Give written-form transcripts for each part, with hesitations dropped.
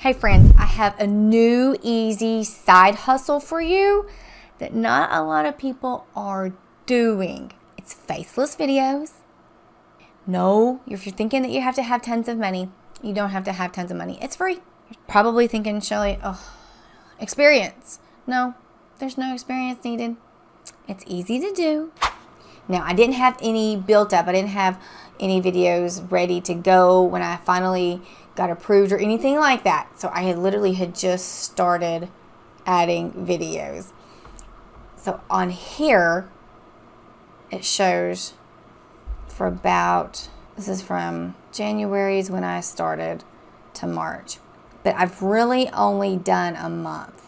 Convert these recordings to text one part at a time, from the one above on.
Hey friends, I have a new easy side hustle for you that not a lot of people are doing. It's faceless videos. No, if you're thinking that you have to have tons of money, you don't have to have tons of money. It's free. You're probably thinking, Shelly, oh, experience. No, there's no experience needed. It's easy to do. Now, I didn't have any built up. I didn't have any videos ready to go when I finally got approved or anything like that. So I had just started adding videos. So on here, it shows for about, this is from January is when I started to March. But I've really only done a month,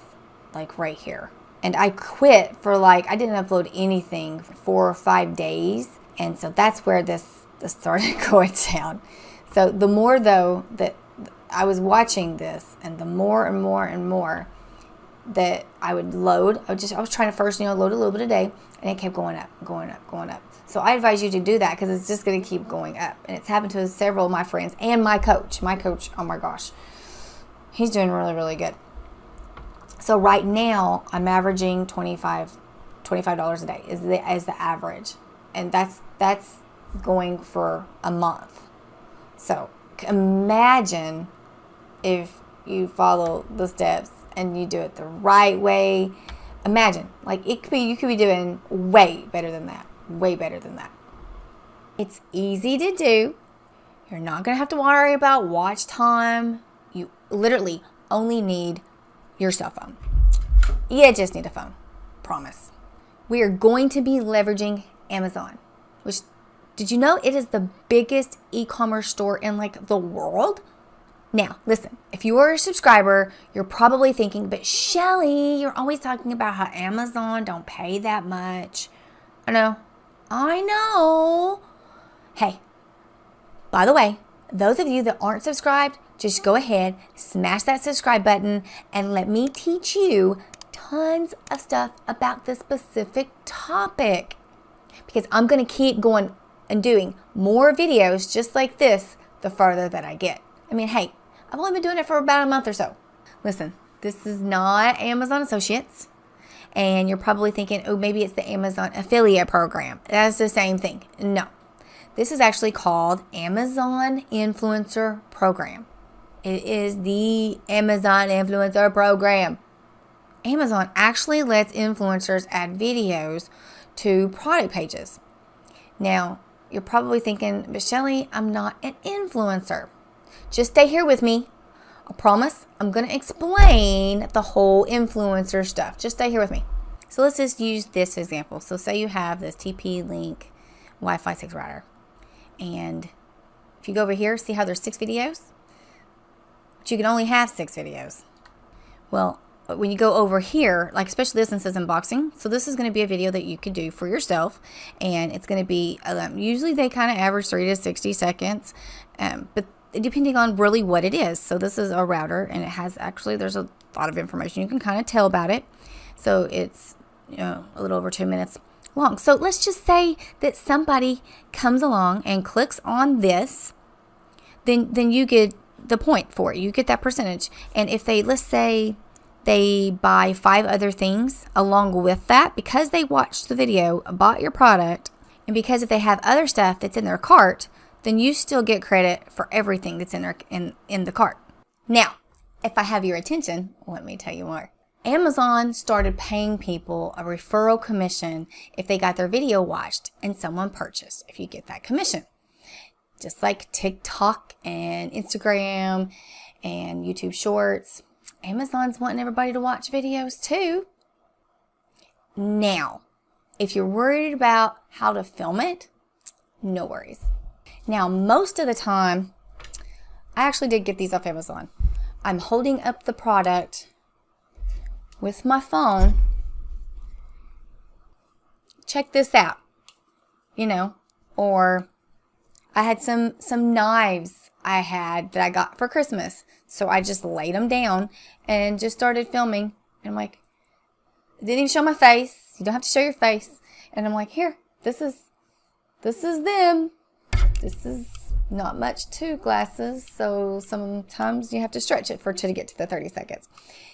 like right here. And I quit for I didn't upload anything for 4 or 5 days. And so that's where this started going down. So the more though that I was watching this, and the more and more and more that I would load, I was trying to first, load a little bit a day, and it kept going up, going up, going up. So I advise you to do that because it's just going to keep going up. And it's happened to several of my friends and my coach. My coach, oh my gosh, he's doing really, really good. So right now I'm averaging $25 a day is the average, and that's going for a month. So imagine if you follow the steps and you do it the right way. Imagine, you could be doing way better than that. Way better than that. It's easy to do. You're not going to have to worry about watch time. You literally only need your cell phone. You just need a phone. Promise. We are going to be leveraging Amazon, which, did you know it is the biggest e-commerce store in the world? Now, listen, if you are a subscriber, you're probably thinking, but Shelly, you're always talking about how Amazon don't pay that much. I know. Hey, by the way, those of you that aren't subscribed, just go ahead, smash that subscribe button, and let me teach you tons of stuff about this specific topic. Because I'm going to keep going and doing more videos just like this the further that I get. Hey, I've only been doing it for about a month or so. Listen, this is not Amazon Associates. And you're probably thinking, oh, maybe it's the Amazon affiliate program. That's the same thing. No, this is actually called Amazon Influencer Program. It is the Amazon Influencer Program. Amazon actually lets influencers add videos to product pages. Now, you're probably thinking, but Shelly, I'm not an influencer. Just stay here with me. I promise I'm going to explain the whole influencer stuff. Just stay here with me. So let's just use this example. So say you have this TP-Link Wi-Fi 6 router. And if you go over here, see how there's 6 videos? But you can only have 6 videos. Well, when you go over here, especially this one says unboxing. So this is going to be a video that you could do for yourself. And it's going to be, usually they kind of average 30 to 60 seconds. But depending on really what it is. So this is a router, and it has there's a lot of information you can kind of tell about it. So it's, a little over 2 minutes long. So let's just say that somebody comes along and clicks on this, then you get the point for it. You get that percentage. And if let's say they buy 5 other things along with that, because they watched the video, bought your product, and because if they have other stuff that's in their cart, then you still get credit for everything that's in the cart. Now, if I have your attention, let me tell you more. Amazon started paying people a referral commission if they got their video watched and someone purchased, if you get that commission. Just like TikTok and Instagram and YouTube Shorts, Amazon's wanting everybody to watch videos too. Now, if you're worried about how to film it, no worries. Now, most of the time, I actually did get these off Amazon. I'm holding up the product with my phone. Check this out, or I had some knives I had that I got for Christmas. So I just laid them down and just started filming. And I'm didn't even show my face. You don't have to show your face. And I'm here, this is them. This is not much to glasses, so sometimes you have to stretch it to get to the 30 seconds.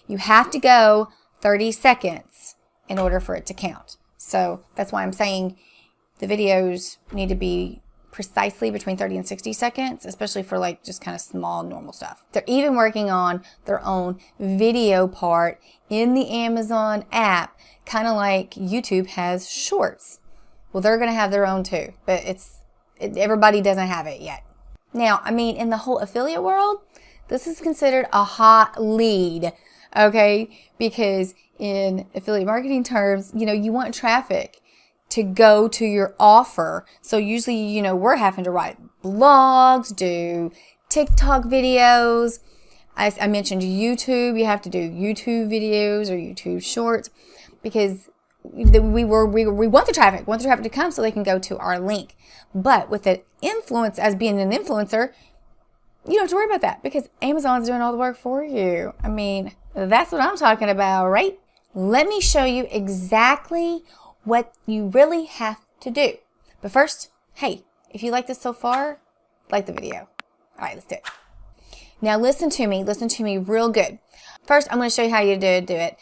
You have to go 30 seconds in order for it to count. So that's why I'm saying the videos need to be precisely between 30 and 60 seconds, especially for like just kind of small, normal stuff. They're even working on their own video part in the Amazon app, kind of like YouTube has shorts. Well, they're going to have their own too, but everybody doesn't have it yet. Now, I mean, in the whole affiliate world, this is considered a hot lead, okay? Because in affiliate marketing terms, you want traffic to go to your offer. So usually, we're having to write blogs, do TikTok videos. I mentioned YouTube. You have to do YouTube videos or YouTube shorts because we want the traffic. We want the traffic to come so they can go to our link. But with the influence, as being an influencer, you don't have to worry about that because Amazon's doing all the work for you. I mean, that's what I'm talking about, right? Let me show you exactly what you really have to do. But first, hey, if you like this so far, like the video. All right, let's do it. Now listen to me real good. First, I'm going to show you how you do it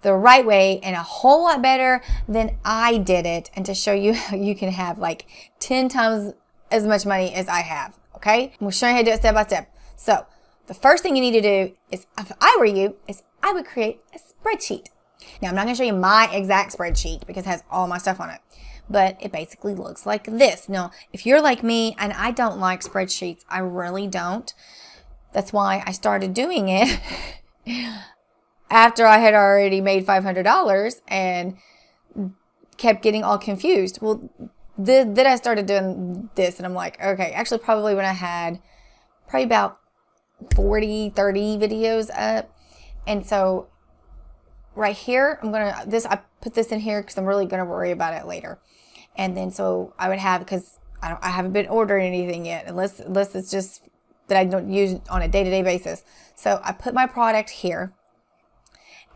the right way and a whole lot better than I did it, and to show you how you can have like 10 times as much money as I have, okay? I'm going to show you how to do it step by step. So the first thing you need to do is, if I were you, is I would create a spreadsheet. Now, I'm not going to show you my exact spreadsheet because it has all my stuff on it, but it basically looks like this. Now, if you're like me, and I don't like spreadsheets, I really don't. That's why I started doing it after I had already made $500 and kept getting all confused. Well, then I started doing this, and I'm like, okay, actually probably when I had probably about 40, 30 videos up. And so right here, I put this in here because I'm really going to worry about it later. And then so I would have, because I haven't been ordering anything yet, unless it's just that I don't use on a day-to-day basis. So I put my product here,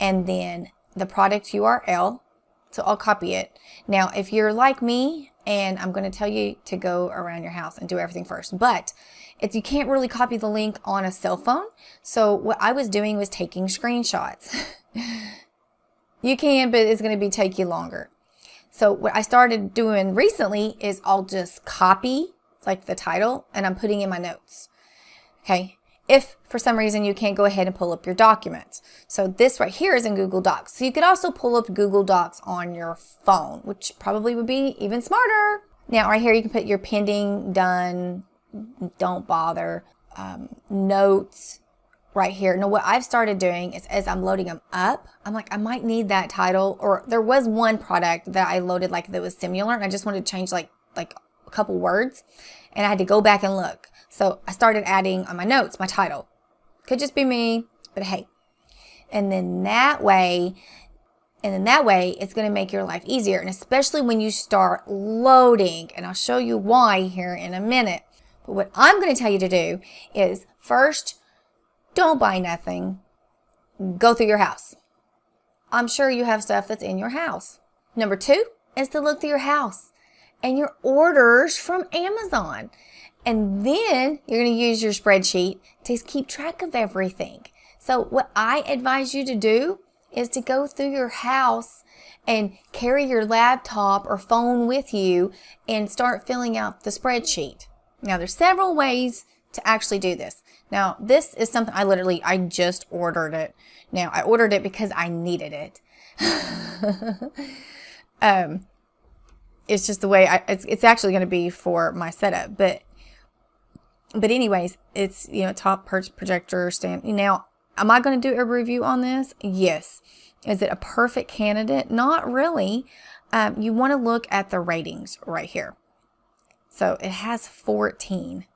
and then the product URL. So I'll copy it. Now, if you're like me, and I'm going to tell you to go around your house and do everything first, but if you can't really copy the link on a cell phone, so what I was doing was taking screenshots. You can, but it's going to take you longer. So what I started doing recently is I'll just copy like the title, and I'm putting in my notes. Okay. If for some reason you can't, go ahead and pull up your documents. So this right here is in Google Docs. So you could also pull up Google Docs on your phone, which probably would be even smarter. Now right here you can put your pending, done, don't bother, notes right here. Now what I've started doing is, as I'm loading them up, I'm like, I might need that title. Or there was one product that I loaded like that was similar, and I just wanted to change like a couple words, and I had to go back and look. So I started adding on my notes my title. Could just be me, but hey. And then that way it's going to make your life easier, and especially when you start loading, and I'll show you why here in a minute. But what I'm going to tell you to do is, first, don't buy nothing. Go through your house. I'm sure you have stuff that's in your house. Number 2 is to look through your house and your orders from Amazon. And then you're going to use your spreadsheet to keep track of everything. So what I advise you to do is to go through your house and carry your laptop or phone with you and start filling out the spreadsheet. Now, there's several ways to actually do this. Now, this is something I just ordered it. Now, I ordered it because I needed it. It's just the way it's actually going to be for my setup, but anyways, it's, top projector stand. Now, am I going to do a review on this? Yes. Is it a perfect candidate? Not really. You want to look at the ratings right here. So it has 14,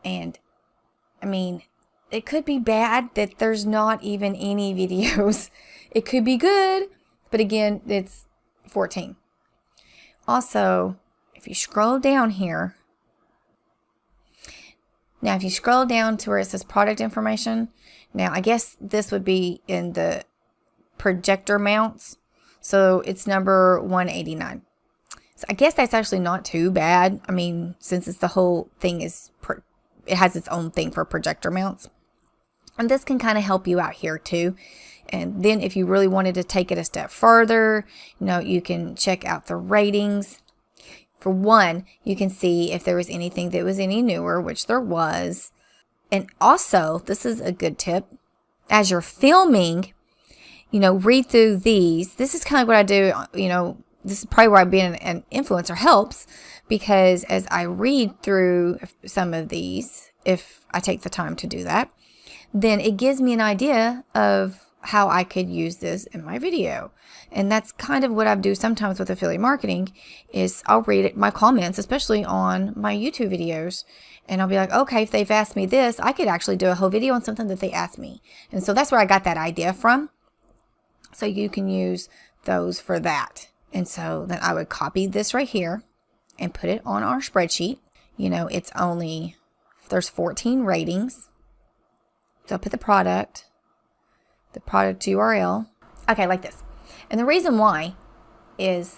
and I mean, it could be bad that there's not even any videos. It could be good, but again, it's 14. Also, if you scroll down here, now if you scroll down to where it says product information, now I guess this would be in the projector mounts. So it's number 189. So I guess that's actually not too bad. I mean, since it's the whole thing is it has its own thing for projector mounts. And this can kind of help you out here too. And then if you really wanted to take it a step further, you can check out the ratings. For one, you can see if there was anything that was any newer, which there was. And also, this is a good tip. As you're filming, read through these. This is kind of what I do, this is probably where being an influencer helps, because as I read through some of these, if I take the time to do that, then it gives me an idea of how I could use this in my video. And that's kind of what I do sometimes with affiliate marketing, is I'll read my comments, especially on my YouTube videos, and I'll be like, okay, if they've asked me this, I could actually do a whole video on something that they asked me. And so that's where I got that idea from. So you can use those for that. And so then I would copy this right here and put it on our spreadsheet. There's 14 ratings. So I'll put the product URL. Okay, like this. And the reason why is,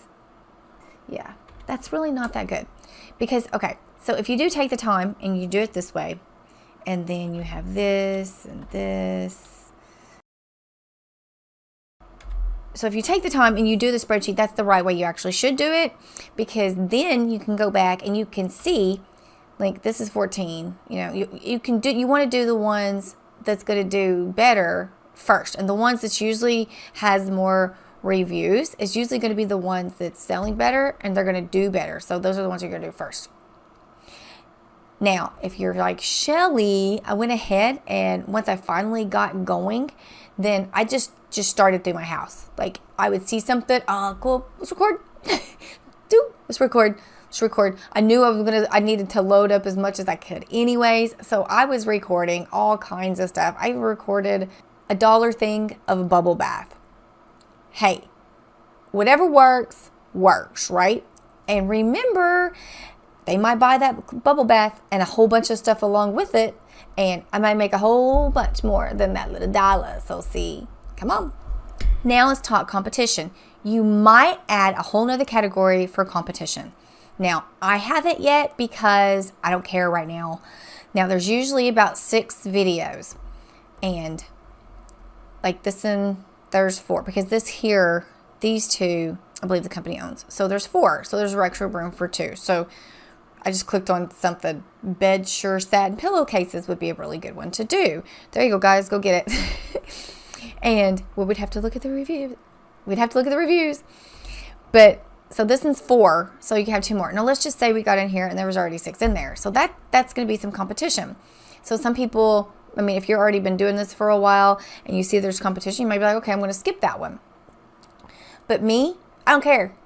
that's really not that good. Because, okay, so if you do take the time and you do it this way, and then you have this and this. So if you take the time and you do the spreadsheet, that's the right way you actually should do it, because then you can go back and you can see, like, this is 14. You want to do the ones that's going to do better first, and the ones that usually has more reviews is usually going to be the ones that's selling better and they're going to do better. So those are the ones you're going to do first. Now, if you're like Shelly, I went ahead and once I finally got going, then I just started through my house. Like, I would see something, cool, let's record. Let's record. I knew I needed to load up as much as I could anyways. So I was recording all kinds of stuff. I recorded a $1 thing of a bubble bath. Hey, whatever works, right? And remember, they might buy that bubble bath and a whole bunch of stuff along with it, and I might make a whole bunch more than that little $1. So see, come on. Now let's talk competition. You might add a whole nother category for competition. Now, I haven't yet because I don't care right now. Now, there's usually about 6 videos, and like this one, there's 4, because this here, these 2, I believe the company owns. So there's 4. So there's extra room for 2. So I just clicked on something. Bed Sure satin pillowcases would be a really good one to do. There you go, guys. Go get it. And we'd have to look at the review. But so this one's 4. So you can have 2 more. Now let's just say we got in here and there was already 6 in there. So that's going to be some competition. So some people, if you've already been doing this for a while and you see there's competition, you might be like, okay, I'm going to skip that one. But me, I don't care.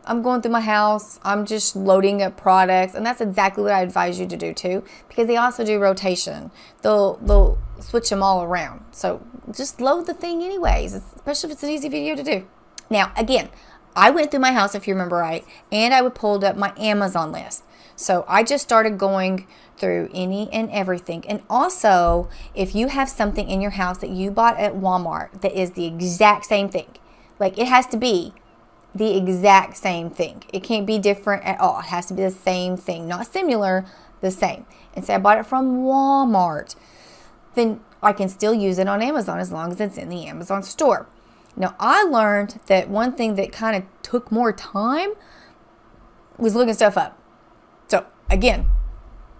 I'm going through my house. I'm just loading up products. And that's exactly what I advise you to do too, because they also do rotation. They'll switch them all around. So just load the thing anyways, especially if it's an easy video to do. Now, again, I went through my house, if you remember right, and I pulled up my Amazon list. So I just started going through any and everything. And also, if you have something in your house that you bought at Walmart that is the exact same thing, like it has to be the exact same thing. It can't be different at all. It has to be the same thing, not similar, the same. And say I bought it from Walmart, then I can still use it on Amazon as long as it's in the Amazon store. Now, I learned that one thing that kind of took more time was looking stuff up. So again,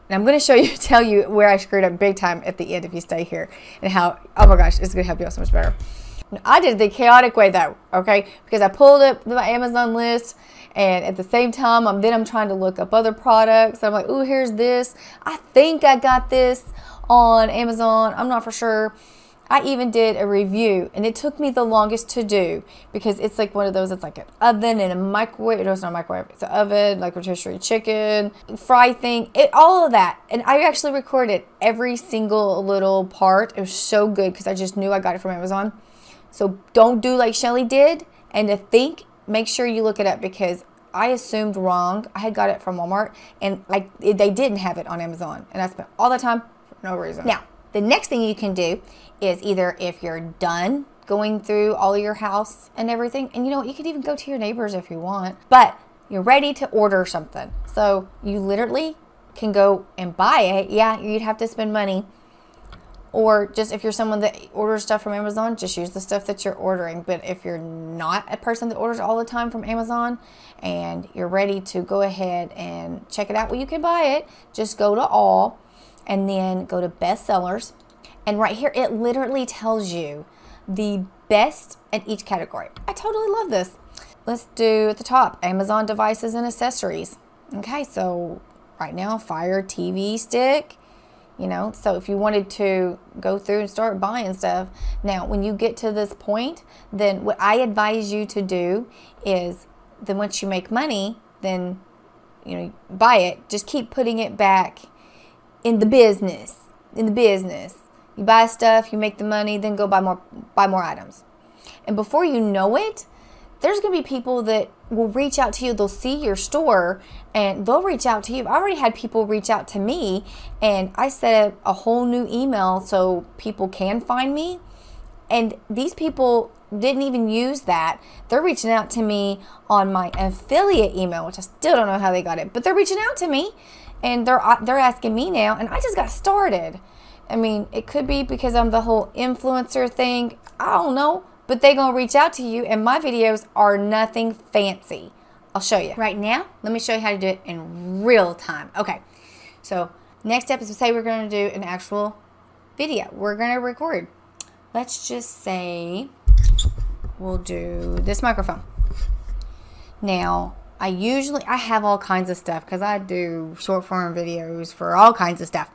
and I'm going to tell you where I screwed up big time at the end if you stay here, and how, oh my gosh, it's going to help you out so much better. I did it the chaotic way though, okay? Because I pulled up my Amazon list, and at the same time, I'm trying to look up other products. I'm like, ooh, here's this. I think I got this on Amazon. I'm not for sure. I even did a review, and it took me the longest to do because it's like one of those, it's like an oven and a microwave. No, it's not a microwave. It's an oven, like rotisserie chicken, fry thing, all of that. And I actually recorded every single little part. It was so good because I just knew I got it from Amazon. So don't do like Shelly did, and to think, make sure you look it up, because I assumed wrong. I had got it from Walmart, and like they didn't have it on Amazon, and I spent all the time for no reason. Now, the next thing you can do is either, if you're done going through all of your house and everything, and you know what, you could even go to your neighbors if you want, but you're ready to order something. So you literally can go and buy it, yeah, you'd have to spend money. Or just if you're someone that orders stuff from Amazon, just use the stuff that you're ordering. But if you're not a person that orders all the time from Amazon and you're ready to go ahead and check it out, well, you can buy it. Just go to all and then go to bestsellers. And right here, it literally tells you the best in each category. I totally love this. Let's do at the top, Amazon devices and accessories. Okay, so right now, Fire TV stick. You know, so if you wanted to go through and start buying stuff. Now, when you get to this point, then what I advise you to do is then once you make money, then, you know, buy it. Just keep putting it back in the business. You buy stuff, you make the money, then go buy more items. And before you know it, there's going to be people that will reach out to you. They'll see your store and they'll reach out to you. I've already had people reach out to me, and I set up a whole new email so people can find me. And these people didn't even use that. They're reaching out to me on my affiliate email, which I still don't know how they got it, but they're reaching out to me and they're asking me now, and I just got started. I mean, it could be because I'm the whole influencer thing. I don't know. But they're going to reach out to you, and my videos are nothing fancy. I'll show you. Right now, let me show you how to do it in real time. Okay, so next step is to say we're going to do an actual video. We're going to record. Let's just say we'll do this microphone. Now, I have all kinds of stuff because I do short form videos for all kinds of stuff.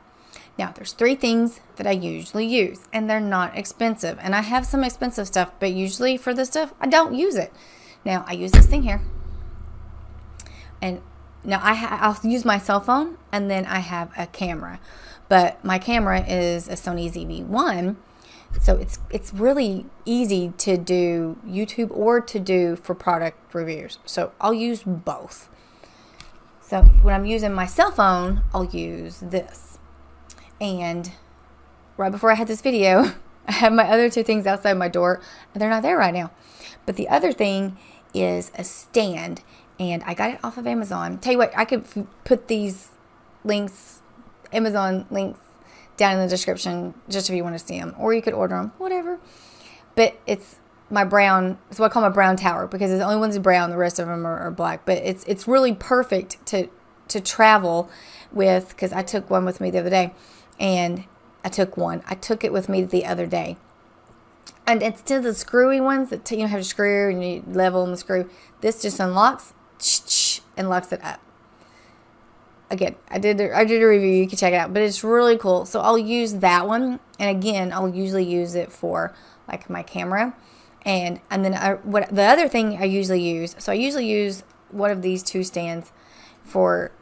Now, there's 3 things that I usually use, and they're not expensive. And I have some expensive stuff, but usually for this stuff, I don't use it. Now, I use this thing here. And now I'll use my cell phone, and then I have a camera. But my camera is a Sony ZV-1, so it's really easy to do YouTube or to do for product reviews. So I'll use both. So when I'm using my cell phone, I'll use this. And right before I had this video, I had my other 2 things outside my door, and they're not there right now. But the other thing is a stand, and I got it off of Amazon. Tell you what, I could put these links, Amazon links, down in the description just if you want to see them, or you could order them, whatever. But it's my brown, it's what I call my brown tower, because it's the only one's brown, the rest of them are black. But it's really perfect to travel with, because I took one with me the other day. And I took it with me the other day. And instead of the screwy ones that you have to screw and you level and the screw, this just unlocks and locks it up. Again, I did a review. You can check it out, but it's really cool. So I'll use that one, and again, I'll usually use it for like my camera, and then the other thing I usually use. So I usually use one of these 2 stands for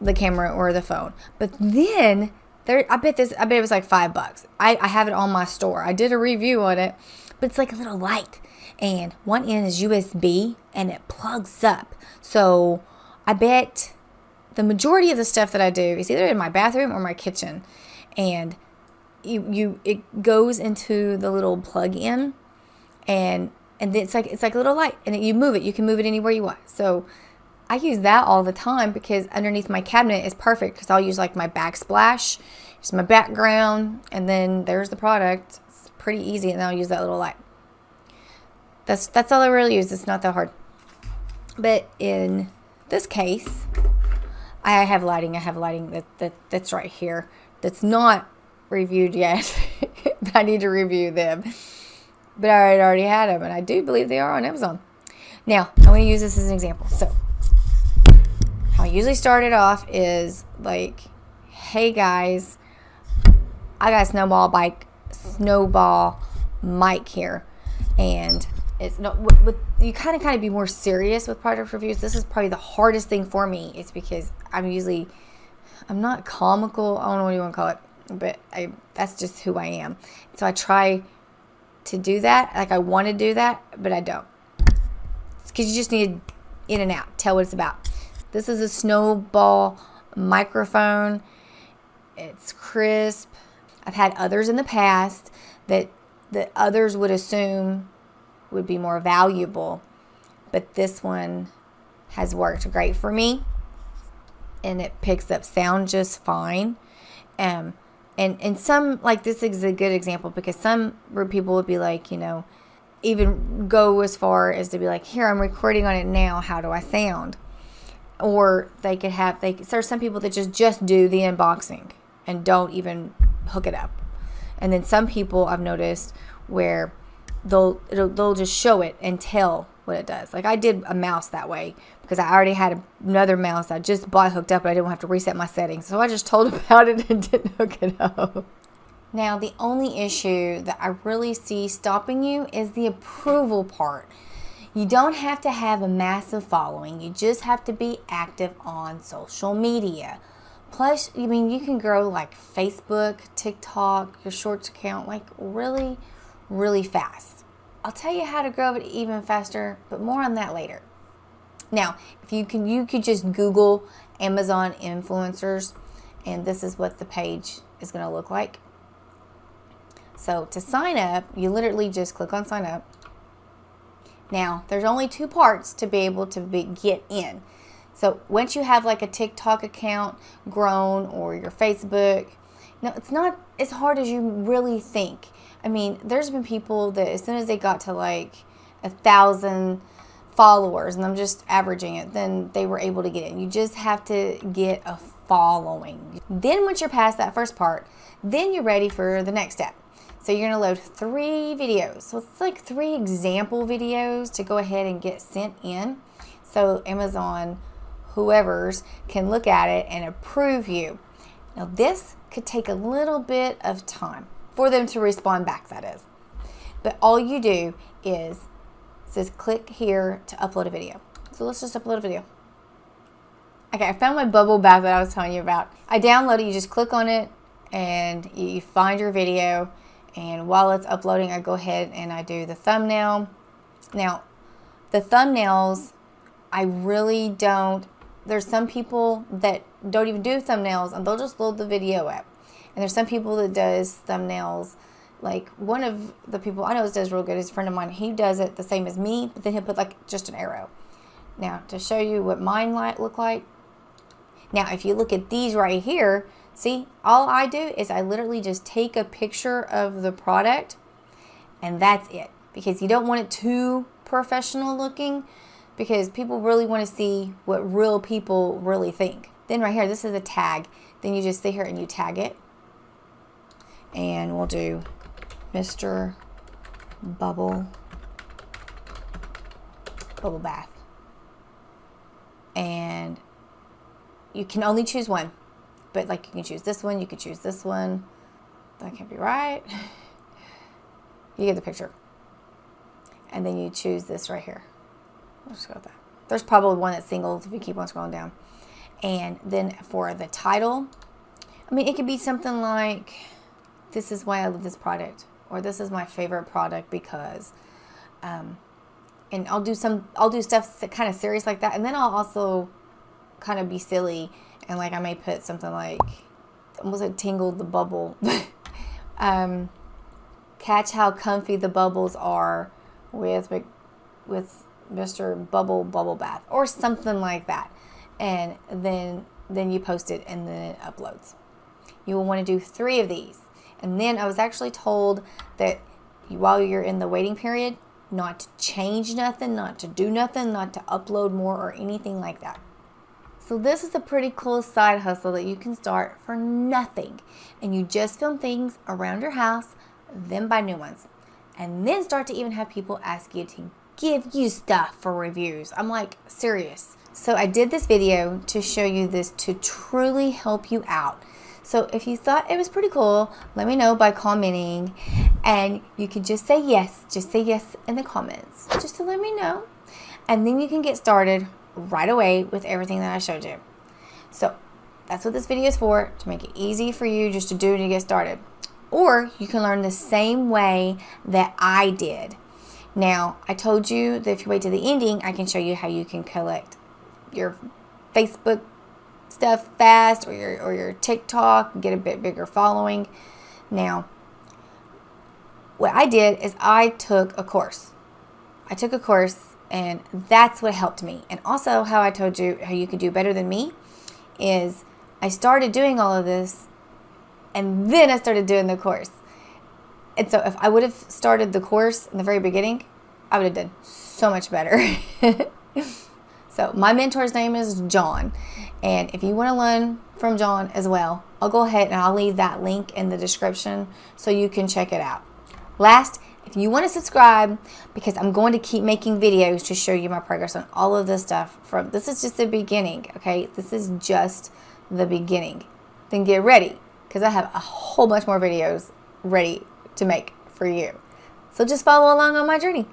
the camera or the phone, but then. I bet it was like $5. I have it on my store. I did a review on it, but it's like a little light, and one end is USB, and it plugs up. So I bet the majority of the stuff that I do is either in my bathroom or my kitchen, and it goes into the little plug-in, and it's like a little light, and you move it. You can move it anywhere you want. So I use that all the time because underneath my cabinet is perfect, because I'll use like my backsplash, just my background, and then there's the product. It's pretty easy, and then I'll use that little light. That's all I really use. It's not that hard. But in this case, I have lighting. I have lighting that's right here. That's not reviewed yet. But I need to review them. But I already had them, and I do believe they are on Amazon. Now, I'm going to use this as an example. So how I usually start it off is like, hey guys, I got a snowball mic here, and it's not you kind of be more serious with product reviews. This is probably the hardest thing for me. It's because I'm not comical. I don't know what you want to call it, but that's just who I am. So I try to do that. Like I want to do that, but I don't. It's because you just need in and out. Tell what it's about. This is a snowball microphone. It's crisp. I've had others in the past that others would assume would be more valuable, but this one has worked great for me. and it picks up sound just fine. And some, like, this is a good example because some people would be like, even go as far as to be like, here, I'm recording on it now. How do I sound? Or they could have, there's some people that just do the unboxing and don't even hook it up. And then some people I've noticed where they'll just show it and tell what it does. Like I did a mouse that way because I already had another mouse I just bought hooked up, but I didn't have to reset my settings. So I just told about it and didn't hook it up. Now, the only issue that I really see stopping you is the approval part. You don't have to have a massive following. You just have to be active on social media. Plus, you can grow like Facebook, TikTok, your Shorts account, like really, really fast. I'll tell you how to grow it even faster, but more on that later. Now, if you could just Google Amazon influencers, and this is what the page is going to look like. So to sign up, you literally just click on sign up. Now, there's only 2 parts to be able to get in. So once you have like a TikTok account grown or your Facebook, it's not as hard as you really think. I mean, there's been people that as soon as they got to like 1,000 followers, and I'm just averaging it, then they were able to get in. You just have to get a following. Then once you're past that first part, then you're ready for the next step. So you're going to load 3 videos. So it's like 3 example videos to go ahead and get sent in. So Amazon, whoever's, can look at it and approve you. Now this could take a little bit of time for them to respond back, that is. But all you do is, it says click here to upload a video. So let's just upload a video. Okay, I found my bubble bath that I was telling you about. I downloaded it. You just click on it and you find your video. And while it's uploading, I go ahead and I do the thumbnail. Now, the thumbnails, I really don't. There's some people that don't even do thumbnails and they'll just load the video up. And there's some people that does thumbnails. Like one of the people I know does real good is a friend of mine. He does it the same as me, but then he'll put like just an arrow. Now, to show you what mine might look like. Now, if you look at these right here, see, all I do is I literally just take a picture of the product and that's it. Because you don't want it too professional looking because people really want to see what real people really think. Then right here, this is a tag. Then you just sit here and you tag it. And we'll do Mr. Bubble Bath. And you can only choose one. But like you can choose this one, you could choose this one. That can't be right. You get the picture. And then you choose this right here. We'll just go with that. There's probably one that's single if you keep on scrolling down. And then for the title, it could be something like, this is why I love this product. Or this is my favorite product because, and I'll do stuff that kind of serious like that. And then I'll also kind of be silly. And like I may put something like, almost like tingle the bubble. Catch how comfy the bubbles are with Mr. Bubble Bath. Or something like that. And then you post it and then it uploads. You will want to do 3 of these. And then I was actually told that while you're in the waiting period, not to change nothing, not to do nothing, not to upload more or anything like that. So this is a pretty cool side hustle that you can start for nothing. And you just film things around your house, then buy new ones. And then start to even have people ask you to give you stuff for reviews. I'm like, serious. So I did this video to show you this to truly help you out. So if you thought it was pretty cool, let me know by commenting. And you can just say yes. Just say yes in the comments. Just to let me know. And then you can get started right away with everything that I showed you. So that's what this video is for, to make it easy for you just to do and to get started. Or you can learn the same way that I did. Now, I told you that if you wait to the ending, I can show you how you can collect your Facebook stuff fast or your TikTok and get a bit bigger following. Now, what I did is I took a course. And that's what helped me. And also how I told you how you could do better than me is I started doing all of this and then I started doing the course. And so if I would have started the course in the very beginning, I would have done so much better. So my mentor's name is John. And if you want to learn from John as well, I'll go ahead and I'll leave that link in the description so you can check it out. Last, if you want to subscribe, because I'm going to keep making videos to show you my progress on all of this stuff. This is just the beginning, okay? This is just the beginning. Then get ready, because I have a whole bunch more videos ready to make for you. So just follow along on my journey.